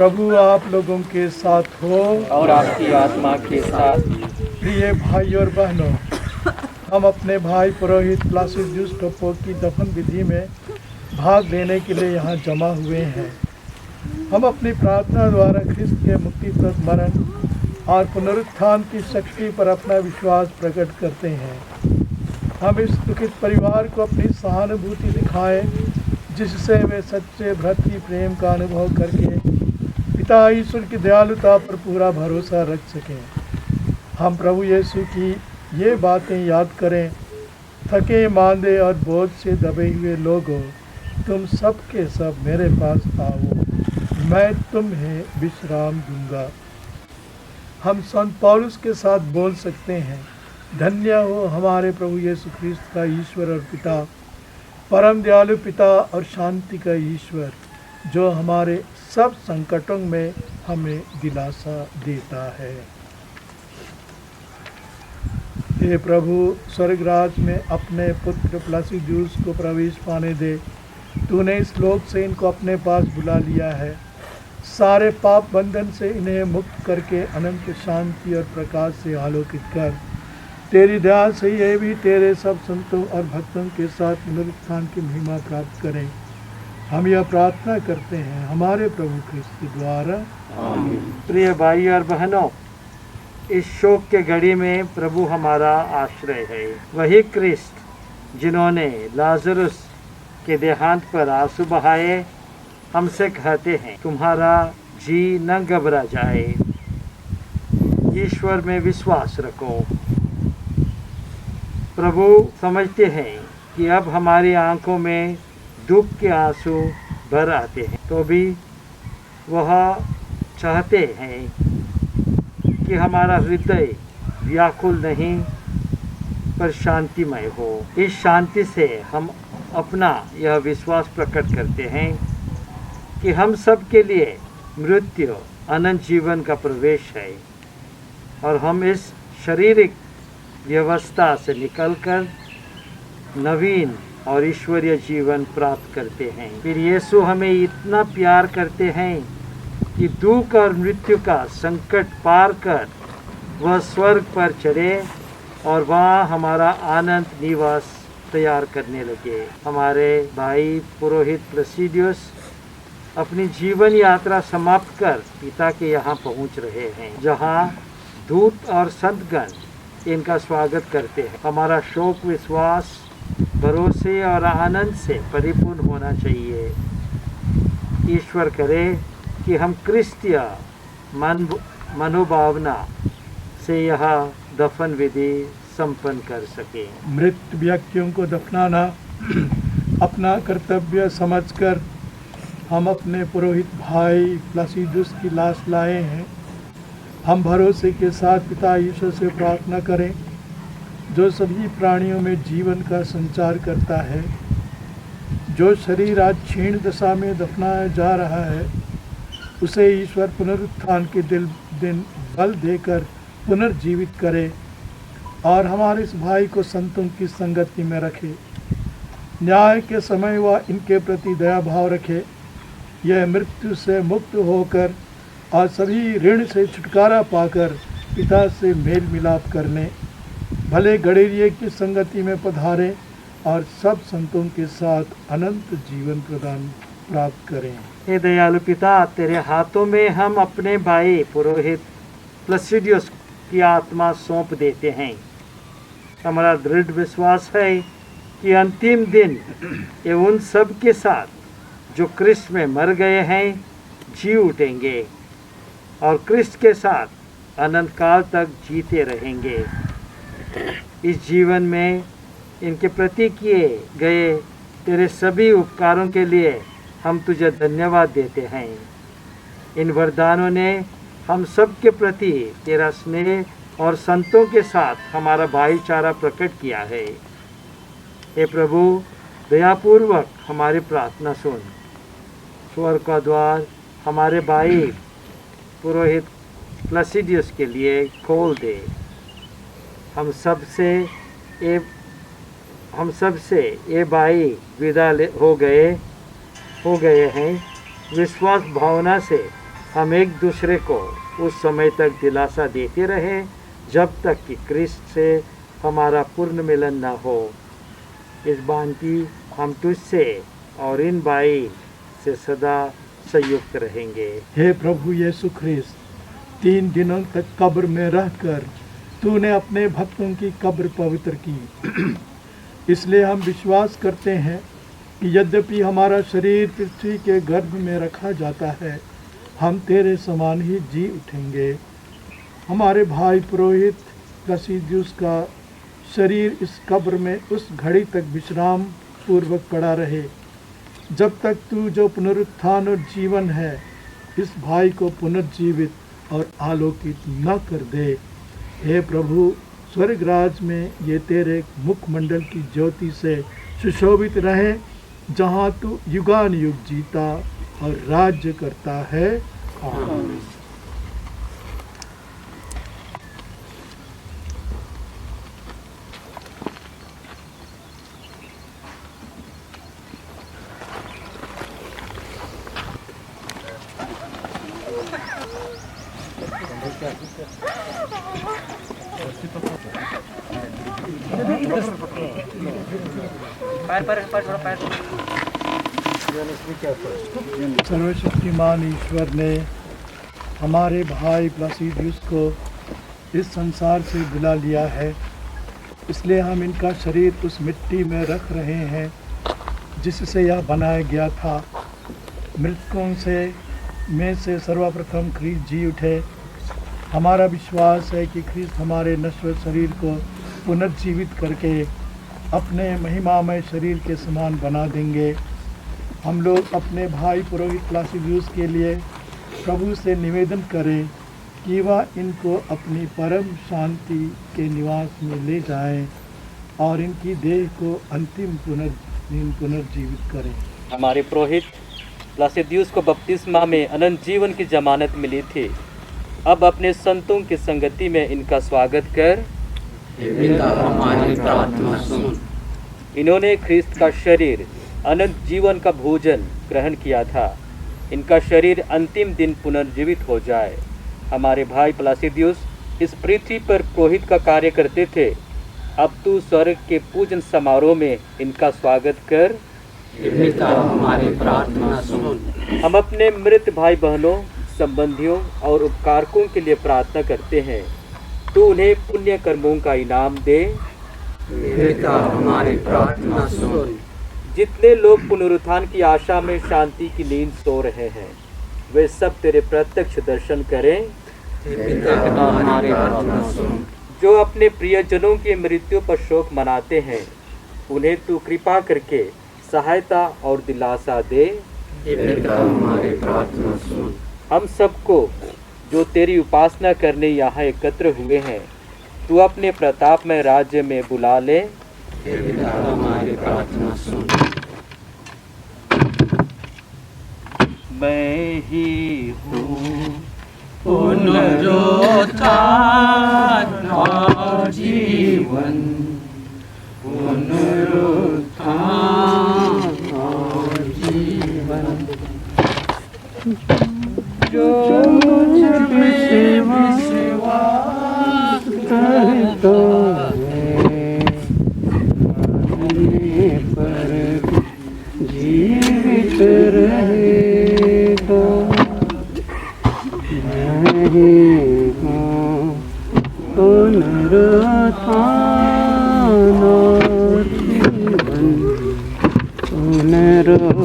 प्रभु आप लोगों के साथ हो और आपकी आत्मा के साथ। प्रिय भाई और बहनों, हम अपने भाई पुरोहित प्लासिडियस टोपो की दफन विधि में भाग लेने के लिए यहाँ जमा हुए हैं। हम अपनी प्रार्थना द्वारा ख्रिस्त के मुक्तिप्रद मरण और पुनरुत्थान की शक्ति पर अपना विश्वास प्रकट करते हैं। हम इस दुखित परिवार को अपनी सहानुभूति दिखाएं, जिससे वे सच्चे भ्रातृ प्रेम का अनुभव करके पिता ईश्वर की दयालुता पर पूरा भरोसा रख सकें। हम प्रभु यीशु की ये बातें याद करें। थके मांदे और बोझ से दबे हुए लोगों, तुम सब के सब मेरे पास आओ, मैं तुम्हें विश्राम दूंगा। हम संत पौलुस के साथ बोल सकते हैं, धन्य हो हमारे प्रभु यीशु ख्रिस्त का ईश्वर और पिता, परम दयालु पिता और शांति का ईश्वर, जो हमारे सब संकटों में हमें दिलासा देता है। हे प्रभु, स्वर्गराज में अपने पुत्र प्लासिडियस को प्रवेश पाने दे। तूने इस लोक से इनको अपने पास बुला लिया है। सारे पाप बंधन से इन्हें मुक्त करके अनंत शांति और प्रकाश से आलोकित कर। तेरी दया से ये भी तेरे सब संतों और भक्तों के साथ पुनरुत्थान की महिमा प्राप्त करें। हम यह प्रार्थना करते हैं हमारे प्रभु ख्रिस्त द्वारा, आमीन। प्रिय भाई और बहनों, इस शोक के घड़ी में प्रभु हमारा आश्रय है। वही ख्रिस्त जिन्होंने लाजरुस के देहांत पर आंसू बहाए, हमसे कहते हैं, तुम्हारा जी न घबरा जाए, ईश्वर में विश्वास रखो। प्रभु समझते हैं कि अब हमारी आंखों में दुख के आंसू भर आते हैं, तो भी वह चाहते हैं कि हमारा हृदय व्याकुल नहीं पर शांतिमय हो। इस शांति से हम अपना यह विश्वास प्रकट करते हैं कि हम सब के लिए मृत्यु अनंत जीवन का प्रवेश है और हम इस शारीरिक व्यवस्था से निकलकर नवीन और ईश्वरीय जीवन प्राप्त करते हैं। फिर यीशु हमें इतना प्यार करते हैं कि दुख और मृत्यु का संकट पार कर वह स्वर्ग पर चढ़े और वहाँ हमारा आनंद निवास तैयार करने लगे। हमारे भाई पुरोहित प्लासिडियस अपनी जीवन यात्रा समाप्त कर पिता के यहाँ पहुँच रहे हैं, जहाँ दूत और संतगण इनका स्वागत करते हैं। हमारा शोक विश्वास, भरोसे और आनंद से परिपूर्ण होना चाहिए। ईश्वर करे कि हम क्रिस्तीय मनोभावना से यह दफन विधि संपन्न कर सके। मृत व्यक्तियों को दफनाना अपना कर्तव्य समझकर हम अपने पुरोहित भाई प्लासिडियस की लाश लाए हैं। हम भरोसे के साथ पिता ईश्वर से प्रार्थना करें, जो सभी प्राणियों में जीवन का संचार करता है। जो शरीर आज क्षीण दशा में दफनाया जा रहा है, उसे ईश्वर पुनरुत्थान के दिन बल देकर पुनर्जीवित करे और हमारे इस भाई को संतों की संगति में रखे। न्याय के समय वह इनके प्रति दया भाव रखे। यह मृत्यु से मुक्त होकर और सभी ऋण से छुटकारा पाकर पिता से मेल मिलाप करने भले गडेरिये की संगति में पधारें और सब संतों के साथ अनंत जीवन प्रदान प्राप्त करें। हे दयालु पिता, तेरे हाथों में हम अपने भाई पुरोहित प्लासिडियस की आत्मा सौंप देते हैं। हमारा दृढ़ विश्वास है कि अंतिम दिन ये उन सब के साथ जो क्रिस्त में मर गए हैं जी उठेंगे और क्रिस्त के साथ अनंत काल तक जीते रहेंगे। इस जीवन में इनके प्रति किए गए तेरे सभी उपकारों के लिए हम तुझे धन्यवाद देते हैं। इन वरदानों ने हम सब के प्रति तेरा स्नेह और संतों के साथ हमारा भाईचारा प्रकट किया है। हे प्रभु, दयापूर्वक हमारी प्रार्थना सुन। स्वर्ग का द्वार हमारे भाई पुरोहित प्लासिडियस के लिए खोल दे। हम सब से ये भाई विदा हो गए हैं। विश्वास भावना से हम एक दूसरे को उस समय तक दिलासा देते रहें जब तक कि क्रिस्त से हमारा पूर्ण मिलन न हो। इस भांति हम तुझसे और इन भाई से सदा संयुक्त रहेंगे। हे प्रभु यीशु ख्रिस्त, 3 दिनों तक कब्र में रहकर तूने अपने भक्तों की कब्र पवित्र की। इसलिए हम विश्वास करते हैं कि यद्यपि हमारा शरीर पृथ्वी के गर्भ में रखा जाता है, हम तेरे समान ही जी उठेंगे। हमारे भाई पुरोहित प्लासिदियुस का शरीर इस कब्र में उस घड़ी तक विश्राम पूर्वक पड़ा रहे जब तक तू जो पुनरुत्थान और जीवन है इस भाई को पुनर्जीवित और आलोकित न कर दे। हे प्रभु, स्वर्गराज में ये तेरे मुखमंडल की ज्योति से सुशोभित रहे, जहाँ तू युगान युग जीता और राज्य करता है। आमीन। सर्वशक्तिमान ईश्वर ने हमारे भाई प्लासिदियुस को इस संसार से बुला लिया है, इसलिए हम इनका शरीर उस मिट्टी में रख रहे हैं जिससे यह बनाया गया था। मृतकों में से सर्वप्रथम ख्रीस्त जी उठे। हमारा विश्वास है कि ख्रीस्त हमारे नश्वर शरीर को पुनर्जीवित करके अपने महिमामय शरीर के समान बना देंगे। हम लोग अपने भाई पुरोहित प्लासिदियुस के लिए प्रभु से निवेदन करें कि वह इनको अपनी परम शांति के निवास में ले जाएं और इनकी देह को अंतिम पुनर्जीवित करें। हमारे पुरोहित प्लासिदियुस को बपतिस्मा में अनंत जीवन की जमानत मिली थी। अब अपने संतों की संगति में इनका स्वागत कर हमारी प्रार्थना सुन। इन्होंने ख्रीस्त का शरीर अनंत जीवन का भोजन ग्रहण किया था। इनका शरीर अंतिम दिन पुनर्जीवित हो जाए। हमारे भाई प्लासिदियुस इस पृथ्वी पर पुरोहित का कार्य करते थे। अब तू स्वर्ग के पूजन समारोह में इनका स्वागत कर हमारी प्रार्थना सुन। हम अपने मृत भाई बहनों, संबंधियों और उपकारकों के लिए प्रार्थना करते हैं। तू उन्हें पुण्य कर्मों का इनाम दे। हमारी प्रार्थना सुन। जितने लोग पुनरुत्थान की आशा में शांति की नींद सो रहे हैं, वे सब तेरे प्रत्यक्ष दर्शन करें। हमारी प्रार्थना सुन। जो अपने प्रियजनों की मृत्यु पर शोक मनाते हैं, उन्हें तू कृपा करके सहायता और दिलासा दे। हमारी प्रार्थना सुन। हम सबको जो तेरी उपासना करने यहाँ एकत्र हुए हैं, तू अपने प्रतापमय राज्य में बुला ले। हमारी प्रार्थना सुन। मैं ही हूँ पुनरुत्थान और जीवन, पुनरुत्थान और जीवन। जो मुझ में विश्वास करता है, मरने पर जीवित रहेगा। मैं हूँ पुनरुत्थान और जीवन, पुनरुत्थान।